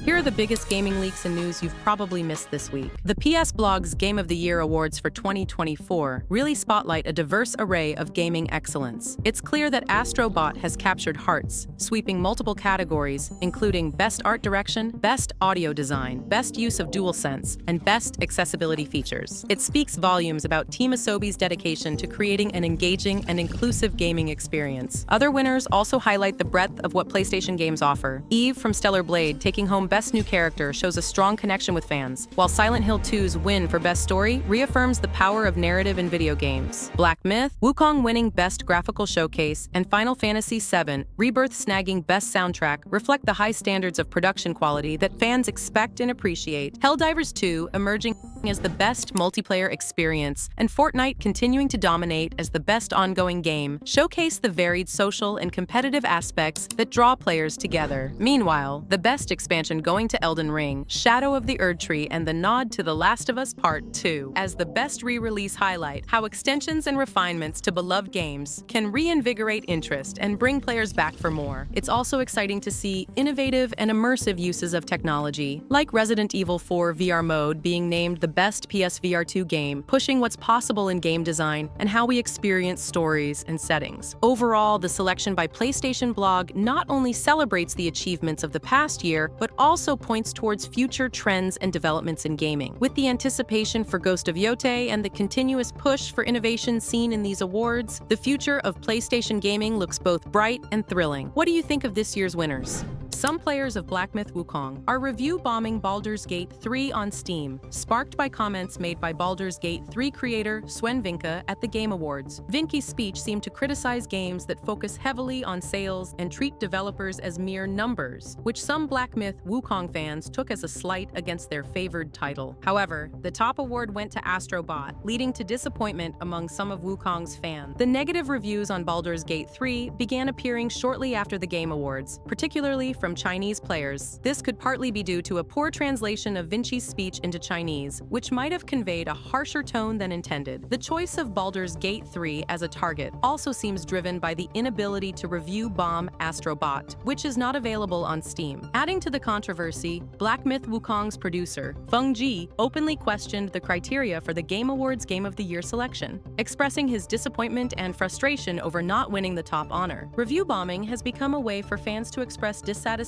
Here are the biggest gaming leaks and news you've probably missed this week. The PS Blog's Game of the Year Awards for 2024 really spotlight a diverse array of gaming excellence. It's clear that Astro Bot has captured hearts, sweeping multiple categories, including Best Art Direction, Best Audio Design, Best Use of DualSense, and Best Accessibility Features. It speaks volumes about Team Asobi's dedication to creating an engaging and inclusive gaming experience. Other winners also highlight the breadth of what PlayStation games offer. Eve from Stellar Blade taking home Best New Character shows a strong connection with fans, while Silent Hill 2's win for Best Story reaffirms the power of narrative in video games. Black Myth, Wokong winning Best Graphical Showcase, and Final Fantasy VII Rebirth snagging Best Soundtrack reflect the high standards of production quality that fans expect and appreciate. Helldivers 2 emerging as the best multiplayer experience, and Fortnite continuing to dominate as the best ongoing game, showcase the varied social and competitive aspects that draw players together. Meanwhile, the best expansion going to Elden Ring, Shadow of the Erdtree, and the nod to The Last of Us Part 2 as the best re-release highlight how extensions and refinements to beloved games can reinvigorate interest and bring players back for more. It's also exciting to see innovative and immersive uses of technology, like Resident Evil 4 VR mode being named the best PSVR2 game, pushing what's possible in game design and how we experience stories and settings. Overall, the selection by PlayStation Blog not only celebrates the achievements of the past year, but also points towards future trends and developments in gaming. With the anticipation for Ghost of Yotei and the continuous push for innovation seen in these awards, the future of PlayStation gaming looks both bright and thrilling. What do you think of this year's winners? Some players of Black Myth Wukong are review bombing Baldur's Gate 3 on Steam, sparked by comments made by Baldur's Gate 3 creator Swen Vinke at the Game Awards. Vinke's speech seemed to criticize games that focus heavily on sales and treat developers as mere numbers, which some Black Myth Wukong fans took as a slight against their favored title. However, the top award went to Astro Bot, leading to disappointment among some of Wukong's fans. The negative reviews on Baldur's Gate 3 began appearing shortly after the Game Awards, particularly from Chinese players. This could partly be due to a poor translation of Vinci's speech into Chinese, which might have conveyed a harsher tone than intended. The choice of Baldur's Gate 3 as a target also seems driven by the inability to review bomb Astro Bot, which is not available on Steam. Adding to the controversy, Black Myth Wukong's producer, Feng Ji, openly questioned the criteria for the Game Awards Game of the Year selection, expressing his disappointment and frustration over not winning the top honor. Review bombing has become a way for fans to express dissatisfaction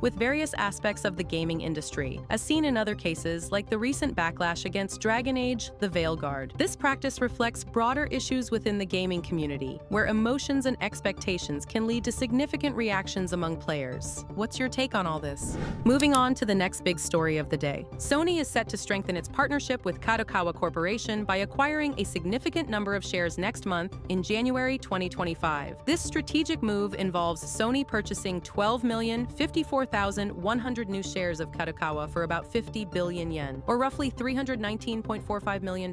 with various aspects of the gaming industry, as seen in other cases like the recent backlash against Dragon Age: The Veilguard. This practice reflects broader issues within the gaming community, where emotions and expectations can lead to significant reactions among players. What's your take on all this? Moving on to the next big story of the day. Sony is set to strengthen its partnership with Kadakawa Corporation by acquiring a significant number of shares next month in January 2025. This strategic move involves Sony purchasing 12,054,100 new shares of Kadakawa for about 50 billion yen, or roughly $319.45 million.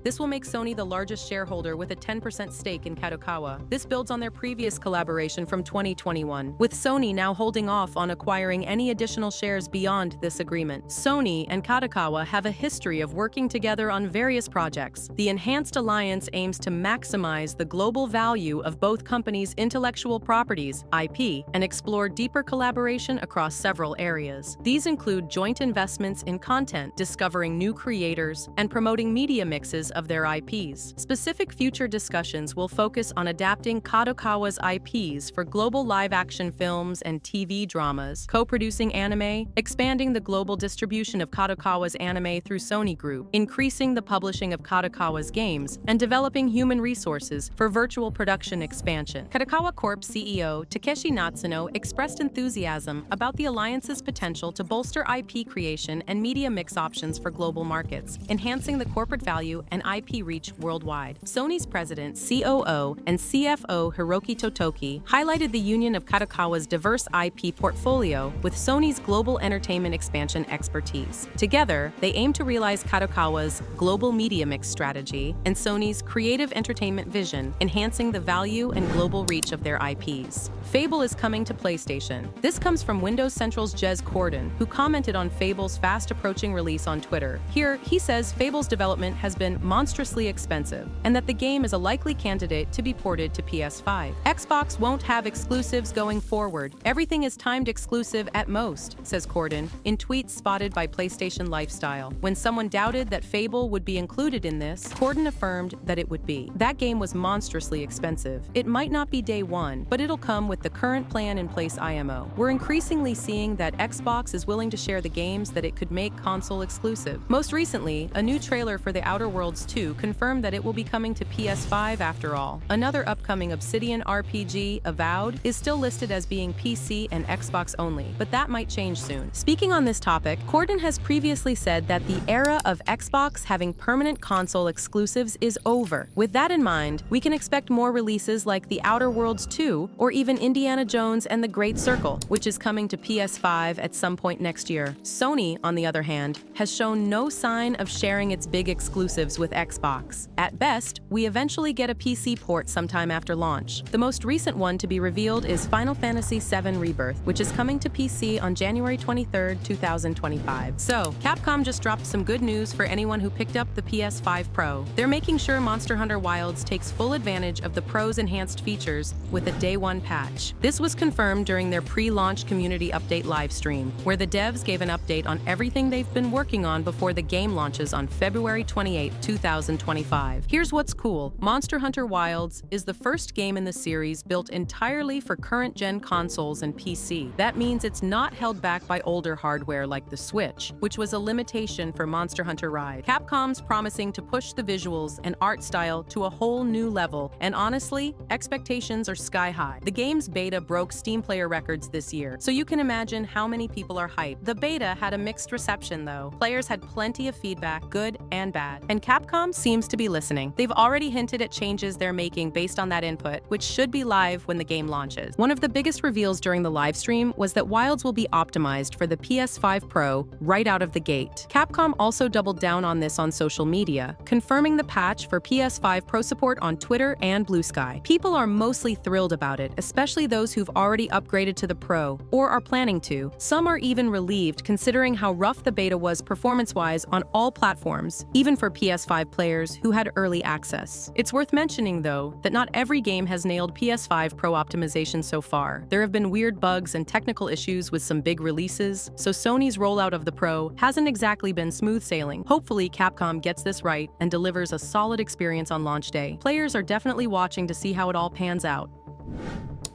This will make Sony the largest shareholder with a 10% stake in Kadokawa. This builds on their previous collaboration from 2021, with Sony now holding off on acquiring any additional shares beyond this agreement. Sony and Kadokawa have a history of working together on various projects. The enhanced alliance aims to maximize the global value of both companies' intellectual properties, IP, and explore deeper collaboration across several areas. These include joint investments in content, discovering new creators, and promoting media mixes of their IPs. Specific future discussions will focus on adapting Kadokawa's IPs for global live-action films and TV dramas, co-producing anime, expanding the global distribution of Kadokawa's anime through Sony Group, increasing the publishing of Kadokawa's games, and developing human resources for virtual production expansion. Kadokawa Corp CEO Takeshi Natsuno expressed enthusiasm about the alliance's potential to bolster IP creation and media mix options for global markets, enhancing the corporate value and IP reach worldwide. Sony's president, COO, and CFO Hiroki Totoki highlighted the union of Kadokawa's diverse IP portfolio with Sony's global entertainment expansion expertise. Together, they aim to realize Kadokawa's global media mix strategy and Sony's creative entertainment vision, enhancing the value and global reach of their IPs. Fable is coming to PlayStation. This comes from Windows Central's Jez Corden, who commented on Fable's fast-approaching release on Twitter. Here, he says Fable's development has been monstrously expensive, and that the game is a likely candidate to be ported to PS5. Xbox won't have exclusives going forward. Everything is timed exclusive at most, says Corden, in tweets spotted by PlayStation Lifestyle. When someone doubted that Fable would be included in this, Corden affirmed that it would be. That game was monstrously expensive. It might not be day one, but it'll come with the current plan in place IMO. We're increasingly seeing that Xbox is willing to share the games that it could make console exclusive. Most recently, a new trailer for The Outer Worlds 2 confirmed that it will be coming to PS5 after all. Another upcoming Obsidian RPG, Avowed, is still listed as being PC and Xbox only, but that might change soon. Speaking on this topic, Corden has previously said that the era of Xbox having permanent console exclusives is over. With that in mind, we can expect more releases like The Outer Worlds 2 or even Indiana Jones and the Great Circle, which is coming to PS5 at some point next year. Sony, on the other hand, has shown no sign of sharing its big exclusives with Xbox. At best, we eventually get a PC port sometime after launch. The most recent one to be revealed is Final Fantasy VII Rebirth, which is coming to PC on January 23, 2025. So, Capcom just dropped some good news for anyone who picked up the PS5 Pro. They're making sure Monster Hunter Wilds takes full advantage of the Pro's enhanced features with a day one patch. This was confirmed during their pre-launch community update livestream, where the devs gave an update on everything they've been working on before the game launches on February 28, 2025. Here's what's cool. Monster Hunter Wilds is the first game in the series built entirely for current-gen consoles and PC. That means it's not held back by older hardware like the Switch, which was a limitation for Monster Hunter Rise. Capcom's promising to push the visuals and art style to a whole new level, and honestly, expectations are sky high. The game's beta broke Steam player records this year, so you can imagine how many people are hyped. The beta had a mixed reception though. Players had plenty of feedback, good and bad, and Capcom seems to be listening. They've already hinted at changes they're making based on that input, which should be live when the game launches. One of the biggest reveals during the live stream was that Wilds will be optimized for the PS5 Pro right out of the gate. Capcom also doubled down on this on social media, confirming the patch for PS5 Pro support on Twitter and Blue Sky. People are mostly thrilled about it, especially those who've already upgraded to the Pro or are planning to. Some are even relieved considering how rough the beta was performance-wise on all platforms, even for PS5 players who had early access. It's worth mentioning, though, that not every game has nailed PS5 Pro optimization so far. There have been weird bugs and technical issues with some big releases, so Sony's rollout of the Pro hasn't exactly been smooth sailing. Hopefully, Capcom gets this right and delivers a solid experience on launch day. Players are definitely watching to see how it all pans out.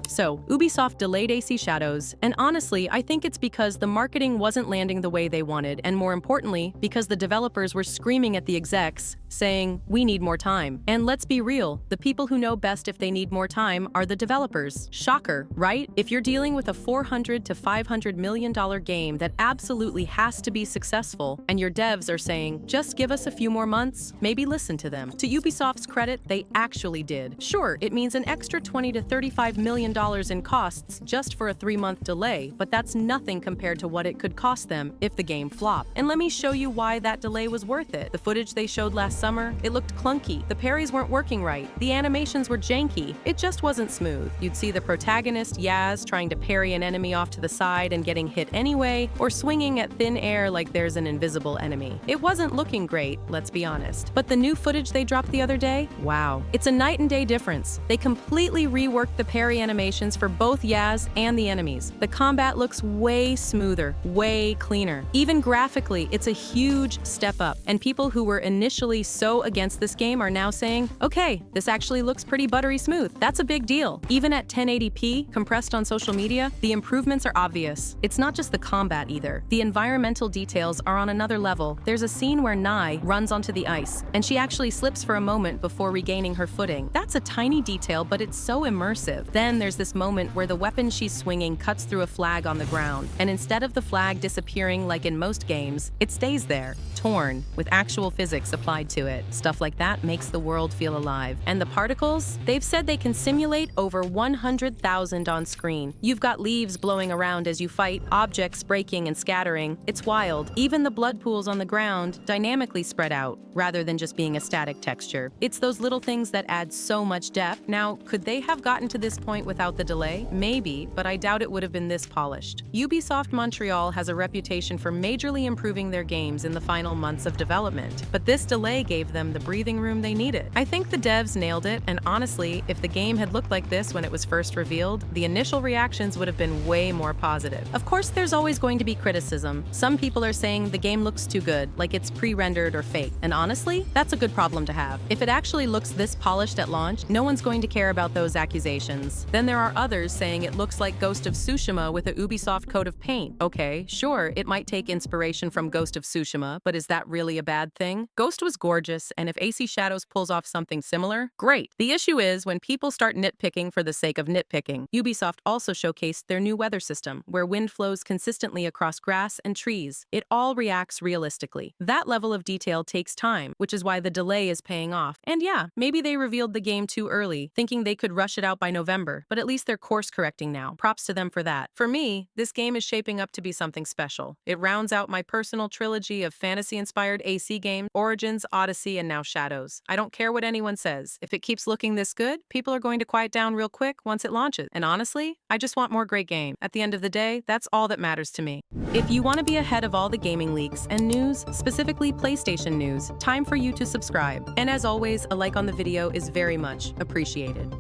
So, Ubisoft delayed AC Shadows, and honestly, I think it's because the marketing wasn't landing the way they wanted, and more importantly, because the developers were screaming at the execs, saying, "We need more time." And let's be real, the people who know best if they need more time are the developers. Shocker, right? If you're dealing with a $400 to $500 million game that absolutely has to be successful, and your devs are saying, "Just give us a few more months," maybe listen to them. To Ubisoft's credit, they actually did. Sure, it means an extra $20 to $35 million in costs just for a 3-month delay, but that's nothing compared to what it could cost them if the game flopped. And let me show you why that delay was worth it. The footage they showed last summer, it looked clunky. The parries weren't working right. The animations were janky. It just wasn't smooth. You'd see the protagonist, Yaz, trying to parry an enemy off to the side and getting hit anyway, or swinging at thin air like there's an invisible enemy. It wasn't looking great, let's be honest. But the new footage they dropped the other day, wow. It's a night and day difference. They completely reworked the parry animations for both Yaz and the enemies. The combat looks way smoother, way cleaner. Even graphically, it's a huge step up, and people who were initially so against this game are now saying, okay, this actually looks pretty buttery smooth. That's a big deal. Even at 1080p, compressed on social media, the improvements are obvious. It's not just the combat either. The environmental details are on another level. There's a scene where Nai runs onto the ice, and she actually slips for a moment before regaining her footing. That's a tiny detail, but it's so immersive. Then there's this moment where the weapon she's swinging cuts through a flag on the ground, and instead of the flag disappearing like in most games, it stays there, torn, with actual physics applied to it. Stuff like that makes the world feel alive. And the particles? They've said they can simulate over 100,000 on screen. You've got leaves blowing around as you fight, objects breaking and scattering. It's wild. Even the blood pools on the ground dynamically spread out, rather than just being a static texture. It's those little things that add so much depth. Now, could they have gotten to this point without without the delay? Maybe, but I doubt it would have been this polished. Ubisoft Montreal has a reputation for majorly improving their games in the final months of development, but this delay gave them the breathing room they needed. I think the devs nailed it, and honestly, if the game had looked like this when it was first revealed, the initial reactions would have been way more positive. Of course, there's always going to be criticism. Some people are saying the game looks too good, like it's pre-rendered or fake, and honestly, that's a good problem to have. If it actually looks this polished at launch, no one's going to care about those accusations. Then there are others saying it looks like Ghost of Tsushima with a Ubisoft coat of paint. Okay, sure, it might take inspiration from Ghost of Tsushima, but is that really a bad thing? Ghost was gorgeous, and if AC Shadows pulls off something similar, great. The issue is when people start nitpicking for the sake of nitpicking. Ubisoft also showcased their new weather system, where wind flows consistently across grass and trees. It all reacts realistically. That level of detail takes time, which is why the delay is paying off. And yeah, maybe they revealed the game too early, thinking they could rush it out by November, but at least they're course correcting now. Props to them for that. For me, this game is shaping up to be something special. It rounds out my personal trilogy of fantasy-inspired AC games, Origins, Odyssey, and now Shadows. I don't care what anyone says. If it keeps looking this good, people are going to quiet down real quick once it launches. And honestly, I just want more great game. At the end of the day, that's all that matters to me. If you want to be ahead of all the gaming leaks and news, specifically PlayStation news, time for you to subscribe. And as always, a like on the video is very much appreciated.